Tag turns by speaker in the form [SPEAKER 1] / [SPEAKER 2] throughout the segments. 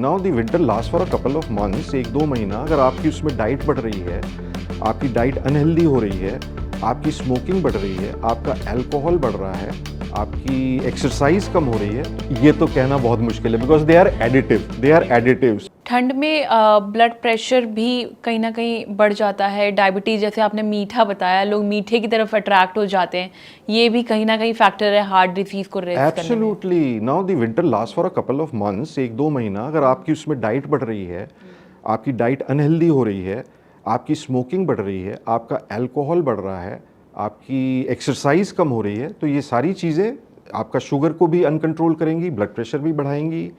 [SPEAKER 1] Now the winter last for a couple of months, 1-2 महीना। अगर आपकी उसमें डाइट बढ़ रही है, आपकी डाइट अनहेल्दी हो रही है, आपकी स्मोकिंग बढ़ रही है, आपका अल्कोहल बढ़ रहा है, आपकी एक्सरसाइज कम हो रही है, ये तो कहना बहुत मुश्किल है, बिकॉज दे आर एडिटिव्स।
[SPEAKER 2] ठंड में ब्लड प्रेशर भी कहीं ना कहीं बढ़ जाता है, डायबिटीज़, जैसे आपने मीठा बताया, लोग मीठे की तरफ अट्रैक्ट हो जाते हैं, ये भी कहीं ना कहीं फैक्टर है हार्ट डिजीज़ को रेज करने में।
[SPEAKER 1] Absolutely. Now the winter last for a couple of months, 1-2 महीना। अगर आपकी उसमें डाइट बढ़ रही है, आपकी डाइट अनहेल्दी हो रही है, आपकी स्मोकिंग बढ़ रही है, आपका अल्कोहल बढ़ रहा है, आपकी एक्सरसाइज कम हो रही है, तो ये सारी चीज़ें आपका शुगर को भी अनकंट्रोल करेंगी, ब्लड प्रेशर भी बढ़ाएंगी,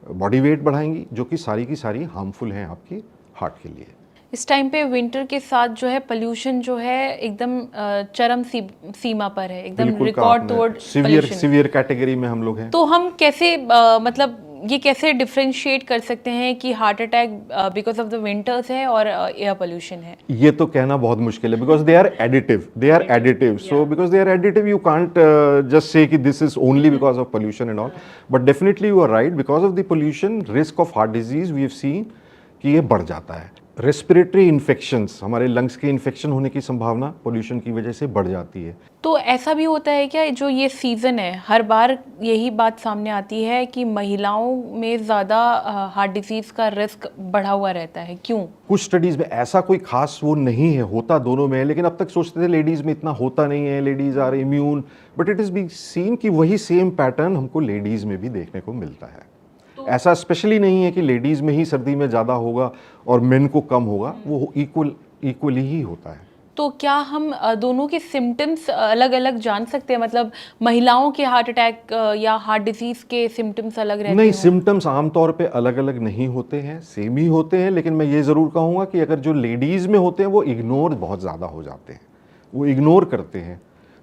[SPEAKER 1] बॉडी वेट बढ़ाएंगी, जो कि सारी की सारी हार्मफुल हैं आपकी हार्ट के लिए।
[SPEAKER 2] इस टाइम पे विंटर के साथ जो है पोल्यूशन जो है एकदम चरम सीमा पर है, एकदम
[SPEAKER 1] बिल्कुल कहा
[SPEAKER 2] रिकॉर्ड
[SPEAKER 1] आपने,
[SPEAKER 2] तोड़ पोल्यूशन।
[SPEAKER 1] सीवियर कैटेगरी में हम लोग हैं।
[SPEAKER 2] तो हम कैसे मतलब ये कैसे डिफरेंशिएट कर सकते हैं कि heart attack because of the winters है और एयर पोल्यूशन है?
[SPEAKER 1] ये तो कहना बहुत मुश्किल है, because they are additive, so because they are additive you can't just say कि this is only because of pollution and all, but definitely you are right, because of the pollution risk of heart disease we have seen कि ये बढ़ जाता है। Respiratory infections, हमारे lungs के infection होने की संभावना पोल्यूशन की वजह से बढ़ जाती है।
[SPEAKER 2] तो ऐसा भी होता है क्या, जो ये सीज़न है, हर बार यही बात सामने आती है कि महिलाओं में ज़्यादा हार्ट डिजीज़ का रिस्क बढ़ा हुआ रहता है, क्यों?
[SPEAKER 1] कुछ स्टडीज़ में ऐसा कोई खास वो नहीं है, होता दोनों में है, लेकिन अब तक सोचते थे लेडीज़ में इतना होता नहीं है, ladies are immune, but it is be seen कि वही सेम पैटर्न हमको लेडीज़ में भी देखने को मिलता है। ऐसा स्पेशली नहीं है कि लेडीज़ में ही सर्दी में ज़्यादा होगा और मेन को कम होगा, वो इक्वली ही होता है।
[SPEAKER 2] तो क्या हम दोनों के सिम्टम्स अलग अलग जान सकते हैं? मतलब महिलाओं के हार्ट अटैक या हार्ट डिजीज़ के सिम्टम्स अलग रहते हैं?
[SPEAKER 1] नहीं, सिम्टम्स आमतौर पे अलग अलग नहीं होते हैं, सेम ही होते हैं, लेकिन मैं ये ज़रूर कहूँगा कि अगर जो लेडीज़ में होते हैं वो इग्नोर बहुत ज़्यादा हो जाते हैं, वो इग्नोर करते हैं,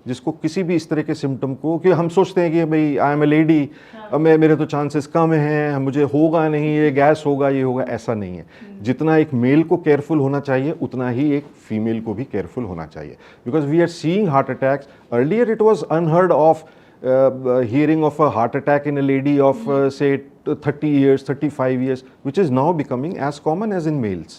[SPEAKER 1] जिसको किसी भी इस तरह के सिम्टम को, कि हम सोचते हैं कि भाई आई एम ए लेडी, मेरे तो चांसेस कम हैं, मुझे होगा नहीं, ये गैस होगा, ये होगा, ऐसा नहीं है। जितना एक मेल को केयरफुल होना चाहिए, उतना ही एक फीमेल को भी केयरफुल होना चाहिए, because we are seeing heart attacks. Earlier it was unheard of hearing of a heart attack in a lady of say 30 years, 35 years, which is now becoming as common as in males.